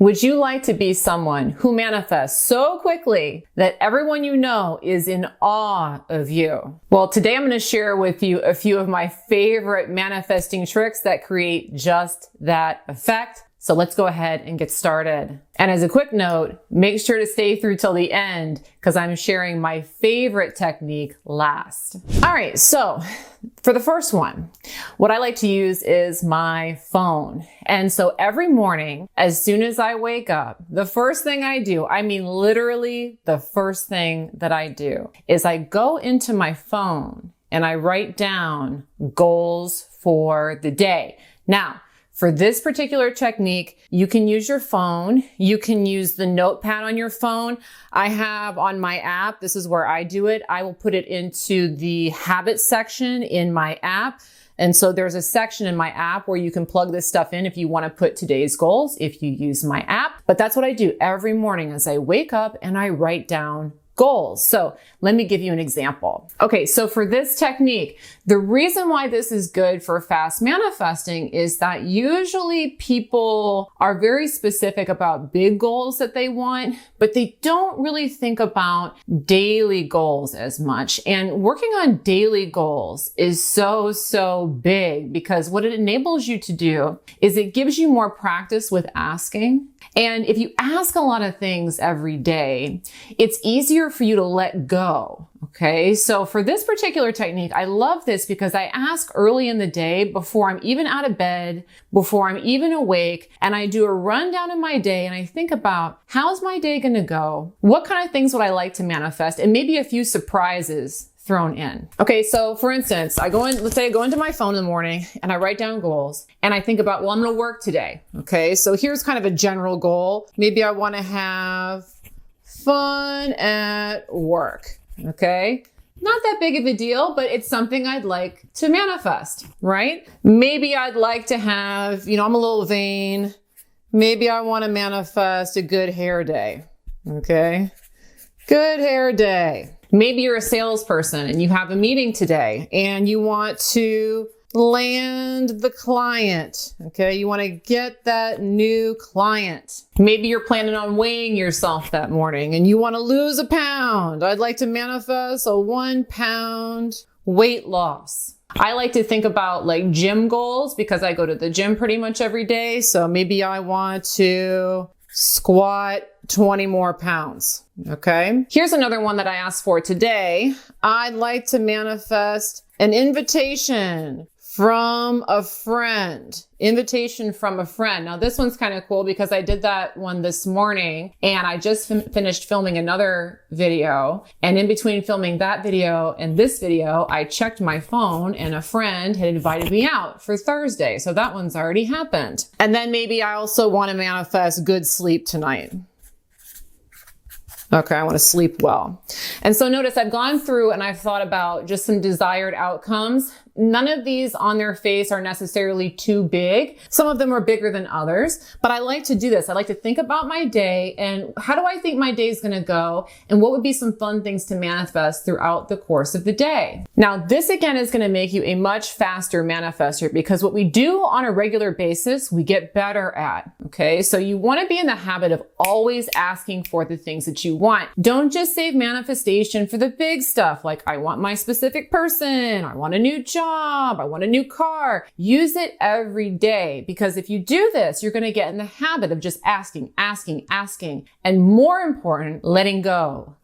Would you like to be someone who manifests so quickly that everyone you know is in awe of you? Well, today I'm going to share with you a few of my favorite manifesting tricks that create just that effect. So let's go ahead and get started. And as a quick note, make sure to stay through till the end because I'm sharing my favorite technique last. All right, so for the first one, what I like to use is my phone. And so every morning, as soon as I wake up, the first thing I do, I mean literally the first thing that I do, is I go into my phone and I write down goals for the day. Now, for this particular technique, you can use your phone. You can use the notepad on your phone. I have on my app, this is where I do it. I will put it into the habits section in my app. And so there's a section in my app where you can plug this stuff in if you want to put today's goals, if you use my app. But that's what I do every morning as I wake up and I write down goals. So let me give you an example. Okay, so for this technique, the reason why this is good for fast manifesting is that usually people are very specific about big goals that they want, but they don't really think about daily goals as much. And working on daily goals is so big because what it enables you to do is it gives you more practice with asking. And if you ask a lot of things every day, it's easier for you to let go. Okay, so for this particular technique, I love this because I ask early in the day before I'm even out of bed, before I'm even awake, and I do a rundown of my day and I think about how's my day going to go? What kind of things would I like to manifest? And maybe a few surprises thrown in. Okay, so for instance, let's say I go into my phone in the morning and I write down goals and I think about, well, I'm going to work today. Okay, so here's kind of a general goal. Maybe I want to have fun at work. Okay, not that big of a deal, but it's something I'd like to manifest, right? Maybe I'd like to have, I'm a little vain. Maybe I want to manifest a good hair day. Okay, good hair day. Maybe you're a salesperson and you have a meeting today and you want to land the client. Okay, you want to get that new client. Maybe you're planning on weighing yourself that morning and you want to lose a pound. I'd like to manifest a 1 pound weight loss. I like to think about like gym goals because I go to the gym pretty much every day. So maybe I want to squat 20 more pounds. Okay. Here's another one that I asked for today. I'd like to manifest an invitation from a friend. Invitation from a friend. Now this one's kind of cool because I did that one this morning and I just finished filming another video. And in between filming that video and this video, I checked my phone and a friend had invited me out for Thursday. So that one's already happened. And then maybe I also want to manifest good sleep tonight. Okay, I want to sleep well. And so notice I've gone through and I've thought about just some desired outcomes. None of these on their face are necessarily too big. Some of them are bigger than others, but I like to do this. I like to think about my day and how do I think my day is going to go and what would be some fun things to manifest throughout the course of the day. Now, this again is going to make you a much faster manifester because what we do on a regular basis, we get better at. Okay, so you want to be in the habit of always asking for the things that you want. Don't just save manifestation for the big stuff like I want my specific person, I want a new job, I want a new car. Use it every day because if you do this, you're going to get in the habit of just asking. And more important, letting go.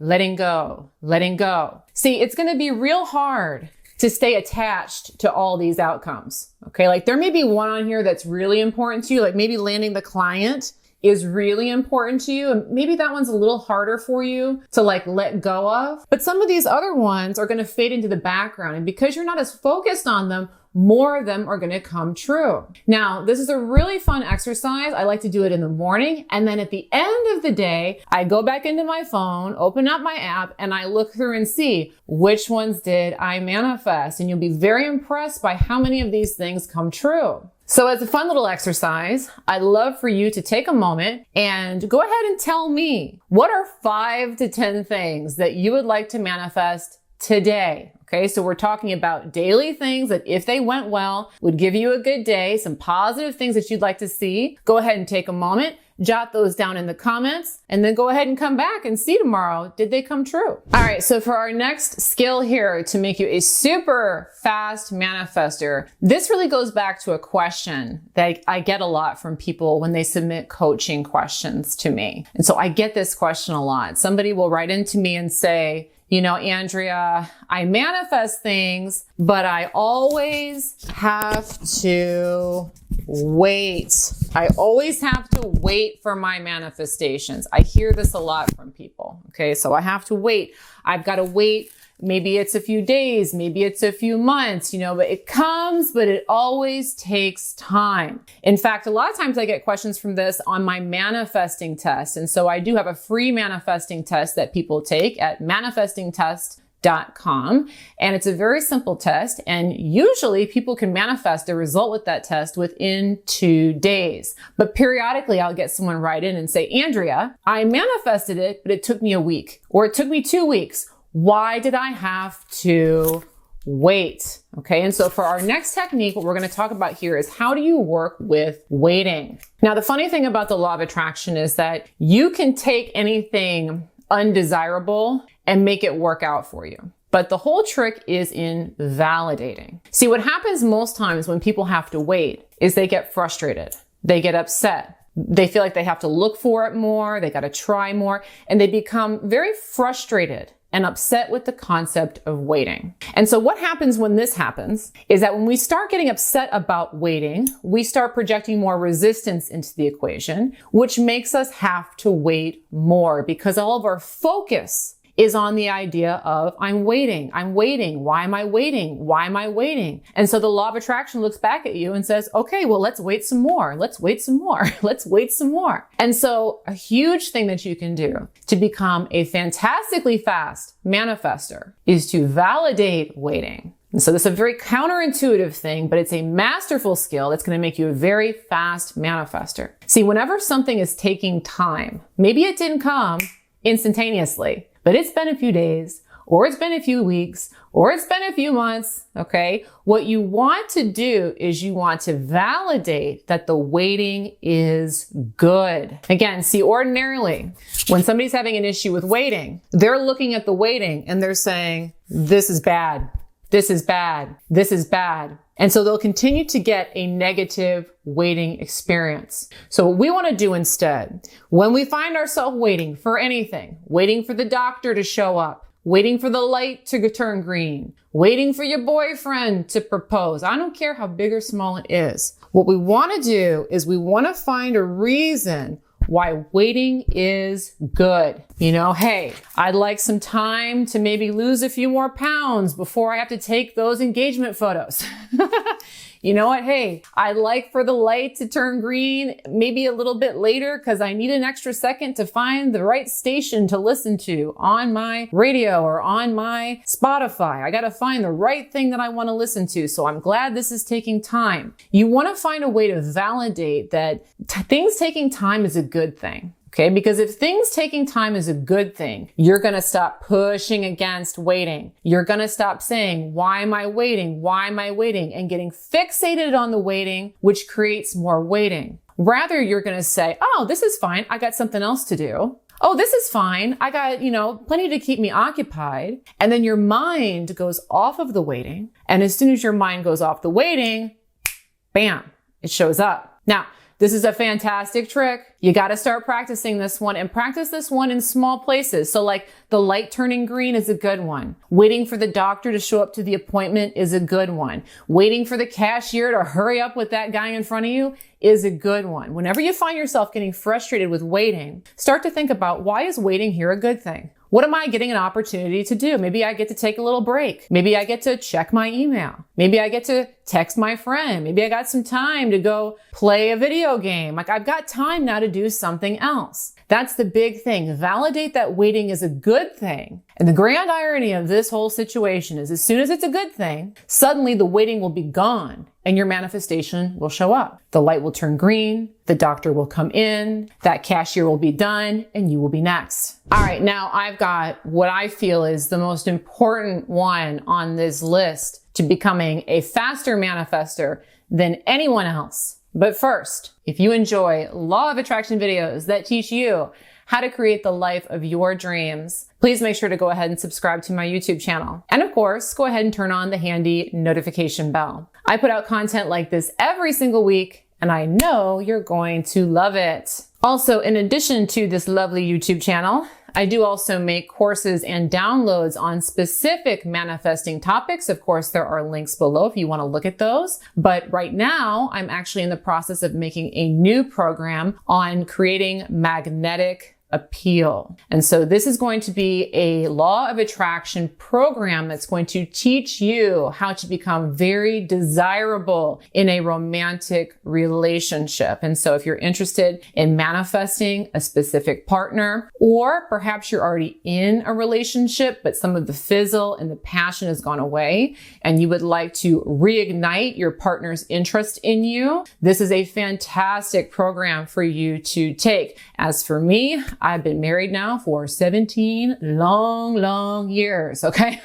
See, it's going to be real hard to stay attached to all these outcomes. Okay, like there may be one on here that's really important to you, like maybe landing the client is really important to you. And maybe that one's a little harder for you to like let go of. But some of these other ones are going to fade into the background. And because you're not as focused on them, more of them are going to come true. Now, this is a really fun exercise. I like to do it in the morning. And then at the end of the day, I go back into my phone, open up my app, and I look through and see which ones did I manifest. And you'll be very impressed by how many of these things come true. So as a fun little exercise, I'd love for you to take a moment and go ahead and tell me, what are 5 to 10 things that you would like to manifest today? Okay, so we're talking about daily things that if they went well, would give you a good day, some positive things that you'd like to see. Go ahead and take a moment jot those down in the comments, and then go ahead and come back and see tomorrow, did they come true? All right, so for our next skill here to make you a super fast manifester, this really goes back to a question that I get a lot from people when they submit coaching questions to me. And so I get this question a lot. Somebody will write into me and say, you know, Andrea, I manifest things, but I always have to wait. I always have to wait for my manifestations. I hear this a lot from people. Okay, so I have to wait. I've got to wait. Maybe it's a few days, maybe it's a few months, you know, but it comes, but it always takes time. In fact, a lot of times I get questions from this on my manifesting test. And so I do have a free manifesting test that people take at manifestingtest.com. And it's a very simple test. And usually people can manifest a result with that test within 2 days. But periodically I'll get someone write in and say, Andrea, I manifested it, but it took me a week, or it took me 2 weeks. Why did I have to wait? Okay, and so for our next technique, what we're going to talk about here is how do you work with waiting? Now, the funny thing about the law of attraction is that you can take anything undesirable and make it work out for you. But the whole trick is in validating. See, what happens most times when people have to wait is they get frustrated. They get upset. They feel like they have to look for it more. They got to try more, and they become very frustrated and upset with the concept of waiting. And so what happens when this happens is that when we start getting upset about waiting, we start projecting more resistance into the equation, which makes us have to wait more because all of our focus is on the idea of I'm waiting. Why am I waiting? Why am I waiting? And so the law of attraction looks back at you and says, okay, well, let's wait some more. Let's wait some more. Let's wait some more. And so a huge thing that you can do to become a fantastically fast manifester is to validate waiting. And so this is a very counterintuitive thing, but it's a masterful skill that's going to make you a very fast manifester. See, whenever something is taking time, maybe it didn't come instantaneously, but it's been a few days, or it's been a few weeks, or it's been a few months, okay? What you want to do is you want to validate that the waiting is good. Again, see, ordinarily, when somebody's having an issue with waiting, they're looking at the waiting and they're saying, this is bad, this is bad, this is bad. And so they'll continue to get a negative waiting experience. So what we want to do instead, when we find ourselves waiting for anything, waiting for the doctor to show up, waiting for the light to turn green, waiting for your boyfriend to propose, I don't care how big or small it is. What we want to do is we want to find a reason why waiting is good. You know, hey, I'd like some time to maybe lose a few more pounds before I have to take those engagement photos. You know what? Hey, I'd like for the light to turn green maybe a little bit later because I need an extra second to find the right station to listen to on my radio or on my Spotify. I got to find the right thing that I want to listen to. So I'm glad this is taking time. You want to find a way to validate that things taking time is a good thing. Okay, because if things taking time is a good thing, you're going to stop pushing against waiting. You're going to stop saying, why am I waiting? Why am I waiting? And getting fixated on the waiting, which creates more waiting. Rather, you're going to say, oh, this is fine. I got something else to do. Oh, this is fine. I got, plenty to keep me occupied. And then your mind goes off of the waiting. And as soon as your mind goes off the waiting, bam, it shows up. Now, this is a fantastic trick. You got to start practicing this one and practice this one in small places. So like the light turning green is a good one. Waiting for the doctor to show up to the appointment is a good one. Waiting for the cashier to hurry up with that guy in front of you is a good one. Whenever you find yourself getting frustrated with waiting, start to think about, why is waiting here a good thing? What am I getting an opportunity to do? Maybe I get to take a little break. Maybe I get to check my email. Maybe I get to text my friend. Maybe I got some time to go play a video game. Like I've got time now to do something else. That's the big thing. Validate that waiting is a good thing. And the grand irony of this whole situation is as soon as it's a good thing, suddenly the waiting will be gone and your manifestation will show up. The light will turn green, the doctor will come in, that cashier will be done, and you will be next. All right, now I've got what I feel is the most important one on this list to becoming a faster manifester than anyone else But first, if you enjoy law of attraction videos that teach you how to create the life of your dreams, please make sure to go ahead and subscribe to my YouTube channel. And of course, go ahead and turn on the handy notification bell. I put out content like this every single week, and I know you're going to love it. Also, in addition to this lovely YouTube channel, I do also make courses and downloads on specific manifesting topics. Of course, there are links below if you want to look at those. But right now, I'm actually in the process of making a new program on creating magnetic appeal. And so this is going to be a law of attraction program that's going to teach you how to become very desirable in a romantic relationship. And so if you're interested in manifesting a specific partner, or perhaps you're already in a relationship, but some of the fizzle and the passion has gone away, and you would like to reignite your partner's interest in you, this is a fantastic program for you to take. As for me, I've been married now for 17 long years, okay?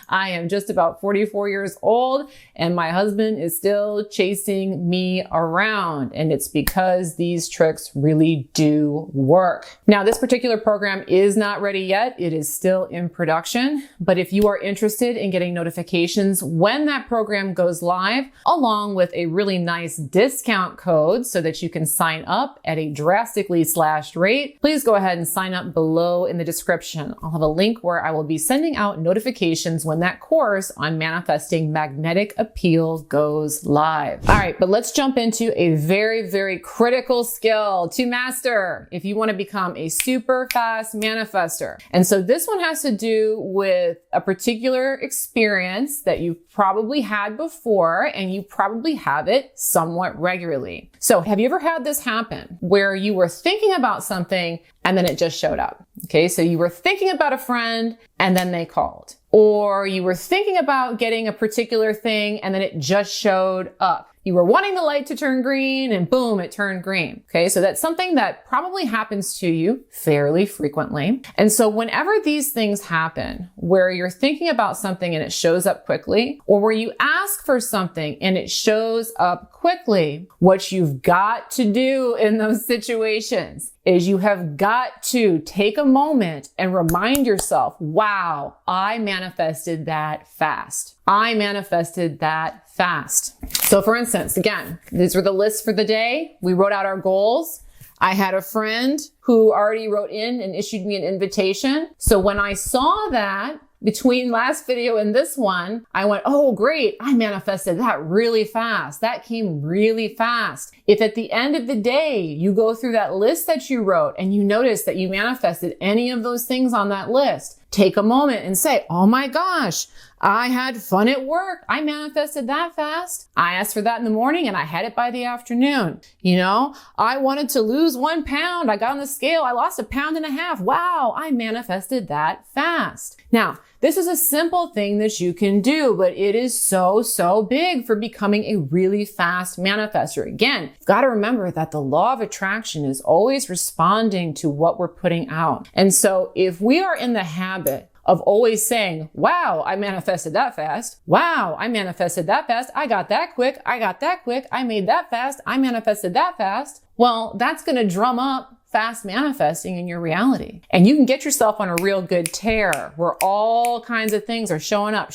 I am just about 44 years old, and my husband is still chasing me around, and it's because these tricks really do work. Now, this particular program is not ready yet. It is still in production, but if you are interested in getting notifications when that program goes live, along with a really nice discount code so that you can sign up at a drastically slashed rate, please go ahead and sign up below in the description. I'll have a link where I will be sending out notifications when that course on manifesting magnetic appeal goes live. All right, but let's jump into a very critical skill to master if you want to become a super fast manifester. And so this one has to do with a particular experience that you've probably had before, and you probably have it somewhat regularly. So have you ever had this happen where you were thinking about something and then it just showed up? Okay, so you were thinking about a friend and then they called. Or you were thinking about getting a particular thing and then it just showed up. You were wanting the light to turn green and boom, it turned green. Okay, so that's something that probably happens to you fairly frequently. And so whenever these things happen, where you're thinking about something and it shows up quickly, or where you ask for something and it shows up quickly, what you've got to do in those situations is you have got to take a moment and remind yourself, wow, I manifested that fast. I manifested that fast. So for instance, again, these were the lists for the day. We wrote out our goals. I had a friend who already wrote in and issued me an invitation. So when I saw that, between last video and this one, I went, oh, great. I manifested that really fast. That came really fast. If at the end of the day, you go through that list that you wrote and you notice that you manifested any of those things on that list, take a moment and say, oh my gosh, I had fun at work. I manifested that fast. I asked for that in the morning and I had it by the afternoon. You know, I wanted to lose 1 pound. I got on the scale. I lost 1.5 pounds. Wow, I manifested that fast. Now, this is a simple thing that you can do, but it is so big for becoming a really fast manifester. Again, you've got to remember that the law of attraction is always responding to what we're putting out. And so if we are in the habit of always saying, wow, I manifested that fast. Wow, I manifested that fast. I got that quick. I got that quick. I made that fast. I manifested that fast. Well, that's going to drum up fast manifesting in your reality. And you can get yourself on a real good tear where all kinds of things are showing up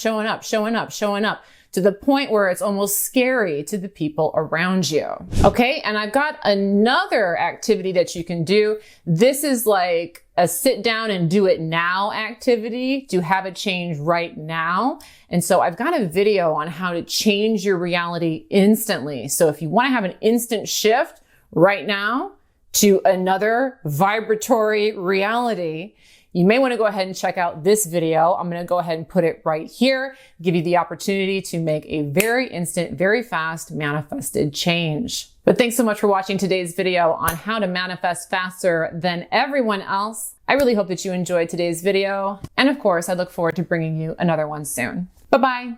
to the point where it's almost scary to the people around you. Okay, and I've got another activity that you can do. This is like a sit down and do it now activity to have a change right now. And so I've got a video on how to change your reality instantly. So if you want to have an instant shift right now to another vibratory reality, you may want to go ahead and check out this video. I'm going to go ahead and put it right here, give you the opportunity to make a very instant, very fast manifested change. But thanks so much for watching today's video on how to manifest faster than everyone else. I really hope that you enjoyed today's video. And of course, I look forward to bringing you another one soon. Bye-bye.